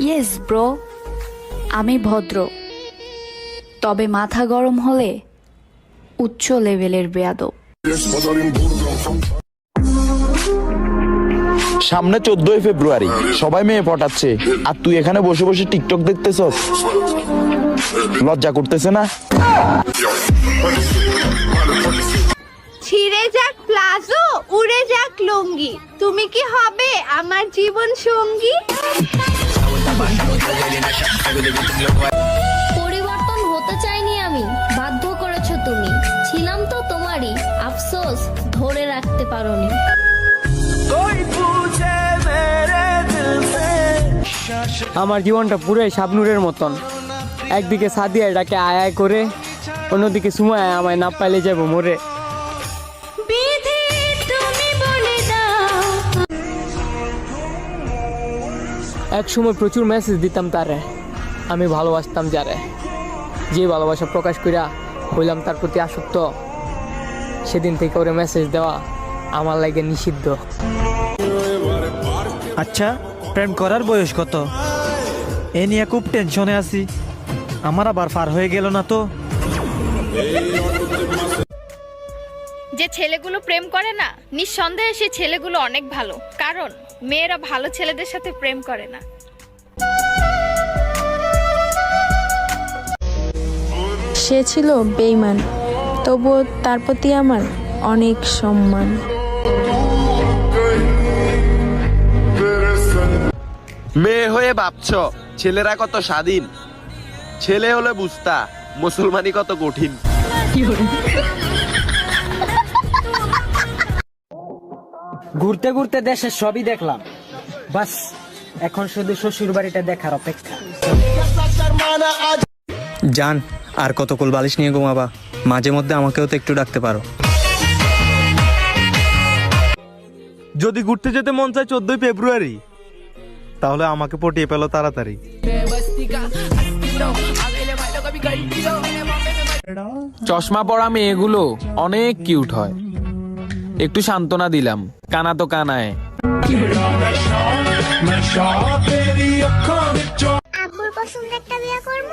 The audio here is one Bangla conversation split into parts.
ইয়েস ব্রো, আমি ভদ্র, তবে মাথা গরম হলে উচ্চ লেভেলের বেয়াদব। সামনে 14ই ফেব্রুয়ারি, সবাই মেয়ে পটাচ্ছে, আর তুই এখানে বসে বসে টিকটক দেখতেছস? লজ্জা করতেছে না? ছিঁড়ে যাক প্লাজো, উড়ে যাক লুঙ্গি, তুমি কি হবে আমার জীবন সঙ্গী? পরিবর্তন হতে চাইনি আমি, বাধ্য করেছো তুমি। ছিলাম তো তোমারই, আফসোস ধরে রাখতে পারোনি। আমার জীবনটা পুরাই শাবনুরের মতন। একদিকে সাদিয়া এটাকে আয় আয় করে, অন্যদিকে সুমায় আমায় না পাইলে যাবো মরে। এক সময় প্রচুর মেসেজ দিতাম তারে, আমি ভালোবাসতাম যারে। যে ভালোবাসা প্রকাশ কইরা হইলাম তার প্রতি আসক্ত, সেদিন থেকে ওরে মেসেজ দেওয়া আমার লাগে নিষিদ্ধ। আচ্ছা, প্রেম করার বয়স কত? এ নিয়ে খুব টেনশনে আছি। আমার আবার পার হয়ে গেল না তো? যে ছেলেগুলো প্রেম করে না, নিঃসন্দেহে সেই ছেলেগুলো অনেক ভালো, কারণ মেয়েরা ভালো ছেলেদের সাথে প্রেম করে না। সে ছিল বেঈমান, তবুও তার প্রতি আমার অনেক সম্মান। মেয়ে হয়ে ভাবছ ছেলেরা কত স্বাধীন, ছেলে হলে বুঝতা মুসলমানি কত কঠিন। ঘুরতে ঘুরতে দেশের সবই দেখলাম, বাস এখন শুধু শ্বশুর বাড়িটা দেখার অপেক্ষা। জান, আর কত কোল বালিশ নিয়ে ঘুমাবা? মাঝে মধ্যে আমাকেও তো একটু ডাকতে পারো। যদি ঘুরতে যেতে মন চায় 14ই ফেব্রুয়ারি, তাহলে আমাকে পটিয়ে পেলো তাড়াতাড়ি। চশমা পরা মেয়েগুলো অনেক কিউট হয়, একটু সান্ত্বনা দিলাম, কানা তো কানায়। আব্বুর পছন্দ একটা বিয়ে করব,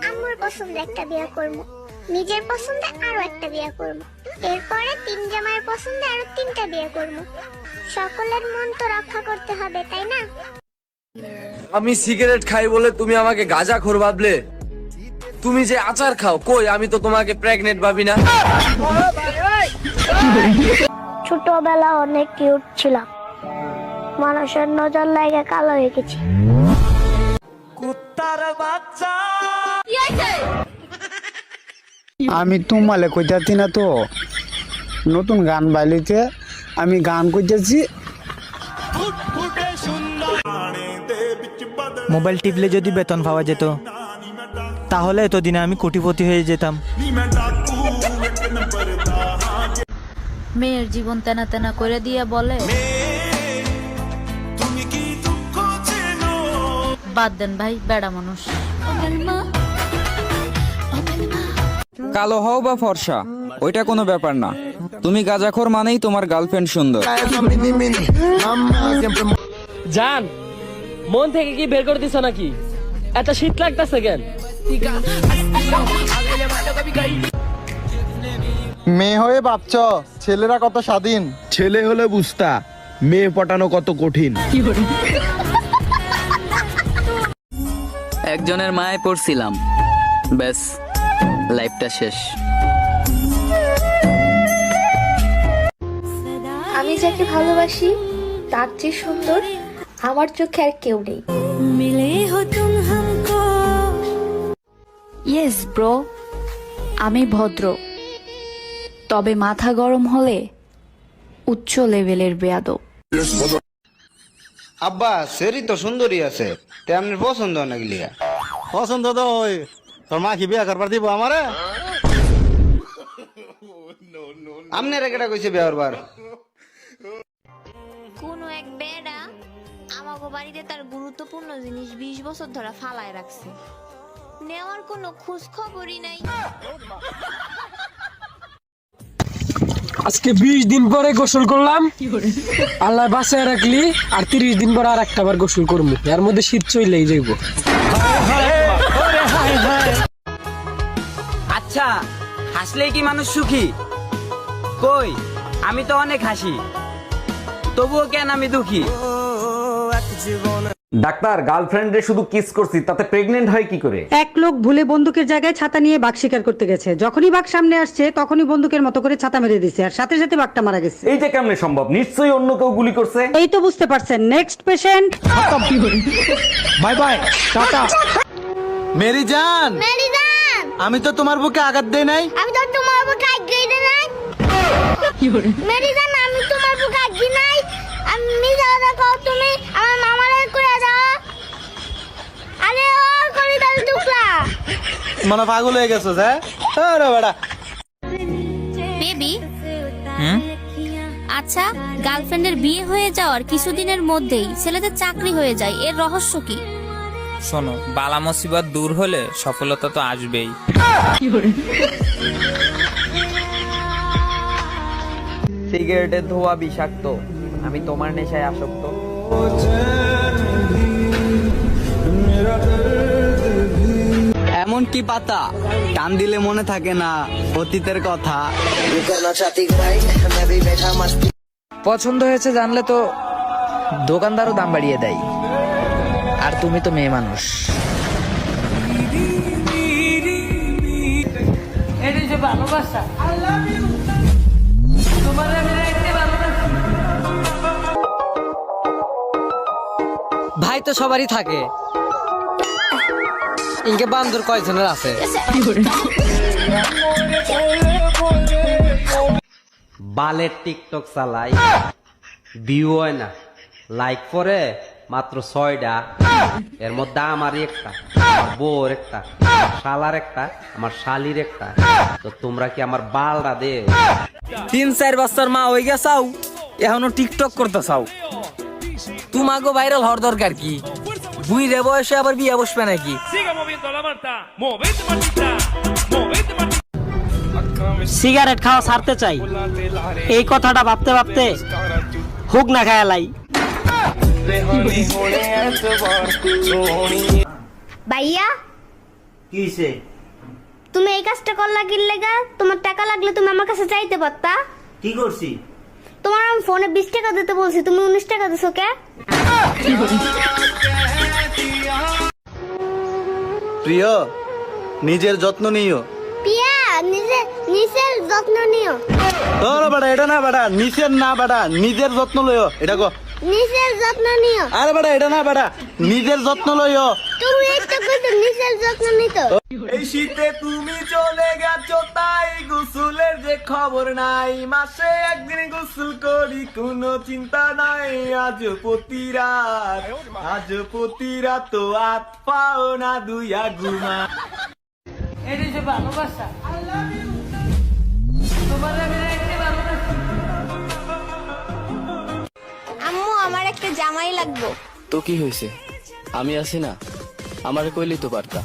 আম্মুর পছন্দ একটা বিয়ে করব, নিজের পছন্দে আরো একটা বিয়ে করব, এরপরে তিন জামাইয়ের পছন্দে আরো তিনটা বিয়ে করব। সকলের মন তো রক্ষা করতে হবে, তাই না? আমি সিগারেট খাই বলে তুমি আমাকে গাঁজাখোর ভাবলে? তুমি যে আচার খাও, কই আমি তো তোমাকে প্রেগনেন্ট ভাবি না। ছোটবেলা অনেক কিউট ছিলাম, মানুষের নজর লাগে কালো হয়ে গেছি। কুত্তার বাচ্চা, আমি তোমালে কইতাছি না তো, নতুন গান বাইলিতে আমি গান কইতেছি। মোবাইল টিপলে যদি বেতন পাওয়া যেত, তাহলে এতদিনে আমি কোটিপতি হয়ে যেতাম। মেয়ের জীবন তেনা তেনা করে দিয়ে বলে, বাদ দেন ভাই, বেড়া মানুষ। কালো হও বা ফর্সা, ওইটা কোনো ব্যাপার না। তুমি গাঁজাখোর মানেই তোমার গার্লফ্রেন্ড সুন্দর। জান, মন থেকে কি বের করে দিছ নাকি? এত শীত লাগতেছে কেন? মেয়ে হয়ে ভাবছ ছেলেরা কত স্বাধীন, ছেলে হলে বুঝতা মেয়ে পটানো কত কঠিন। একজনের মায়ে পড়ছিলাম, ব্যাস লাইফটা শেষ। আমি যাকে ভালোবাসি তার চেয়ে সুন্দর আমার চোখে আর কেউ নেই। ইয়েস ব্রো, আমি ভদ্র, তবে মাথা গরম হলে উচ্চ লেভেলের বেয়াদব। আব্বা সেরি তো সুন্দরী আছে, তেমনি পছন্দ নাকি লিয়া? পছন্দ তো ওই তোর মা কি বিয়া করবার দিব আমারে? আমনে রেখেটা কইছে বিয়া করবার। কোন এক বেড়া আমাগো বাড়িতে তার গুরুত্বপূর্ণ জিনিস 20 বছর ধরে ফালায় রাখছে, নেওয়ার কোনো খোঁজ খবরই নাই। আজকে 20 দিন পরে গোসল করলাম, আল্লাহ বাঁচায় রাখলি, আর 30 দিন পরে আর একটা বার গোসল করবো, এর মধ্যে শীত চলেই যাইব। আচ্ছা, হাসলেই কি মানুষ সুখী? কই, আমি তো অনেক হাসি, তবুও কেন আমি দুঃখী? ডাক্তার, গার্লফ্রেন্ডে শুধু কিস করছি, তাতে প্রেগনেন্ট হয় কি করে? এক লোক ভুলে বন্দুকের জায়গায় ছাতা নিয়ে বাঘ শিকার করতে গেছে, যখনই বাঘ সামনে আসছে তখনই বন্দুকের মতো করে ছাতা মেরে দিছে, আর সাথে সাথে বাঘটা মারা গেছে। এইটা কেমনে সম্ভব? নিশ্চয়ই অন্য কেউ গুলি করছে। এই তো বুঝতে পারছেন। Next patient. বাই বাই, টাটা। মেরি জান, মেরিজান, আমি তো তোমার বুকে আঘাত দেই নাই। আমি তো তোমার বুকে আগে নাই। মেরিজান, আমি তোমার বুকে আগে নাই। আমি দাদা কও তুমি আমার মামারে করে দাও। আরে ও করে দাও টুকলা। মানে পাগল হয়ে গেছো যে? আরে বেটা, বেবি, আচ্ছা, গার্লফ্রেন্ডের বিয়ে হয়ে যাওয়ার কিছুদিনের মধ্যেই ছেলেদের চাকরি হয়ে যায়, এর রহস্য কি? শোনো, বালা মুসিবত দূর হলে সফলতা তো আসবেই। সিগারেটের ধোঁয়া বিষাক্ত, আমি তোমার নেশায় আসক্ত। এমন কি পাতা টান দিলে মনে থাকে না অতীতের কথা। পছন্দ হয়েছে জানলে তো দোকানদারও দাম বাড়িয়ে দেয়, আর তুমি তো মেয়ে মানুষ। ভাই তো সবারই থাকে, ইনকে বান্দর কয়জনের আছে? বালের টিকটক চালাই, ভিউ হয় না, লাইক করে মাত্র 6টা, এর মধ্যে আমারই একটা, আমার বউর একটা, আমার শালার একটা, আমার শালির একটা। তো তোমরা কি আমার বালটা দে? 3-4 বছর মা হয়ে গেছাও, এখনো টিকটক করতে চাও? তোমাকে ভাইরাল হওয়ার দরকার কি? বুইরে বয়সে আবার বিয়ে বসবে নাকি? সিগারেট খাওয়া ছাড়তে চাই, এই কথাটা ভাবতে ভাবতে হুক না খায়ালাই। ভাইয়া, কি হইছে? তুমি এই কাজটা করলা কি লাগা? তোমার টাকা লাগলে তুমি আমার কাছে চাইতে পারতা। কি করছি? তোমার আমি ফোনে 20 টাকা দিতে বলছি, তুমি 19 টাকা দিছো কে? প্রিয়, নিজের যত্ন নিও। পিয়া, নিজের যত্ন নিও। তোর বেটা এটা না বেটা, নিচের না বেটা, নিজের যত্ন লইও। এটা কো, নিজের যত্ন নিও। আরে বেটা এটা না বেটা, নিজের যত্ন লইও। তুমি একটা কইছো নিজের যত্ন নিতো। এই শীতে তুমি চলে গেছো, তাই গোসলের যে খবর নাই। মাসে একদিন গোসল করি, কোনো চিন্তা নাই। আজ প্রতি রাত তো আত পাও না দুইয়া ঘুমা। আম্মু, আমার একটা জামাই লাগবে। তো কি হয়েছে? আমি আছি না, আমারে কইলেই তো পারতা।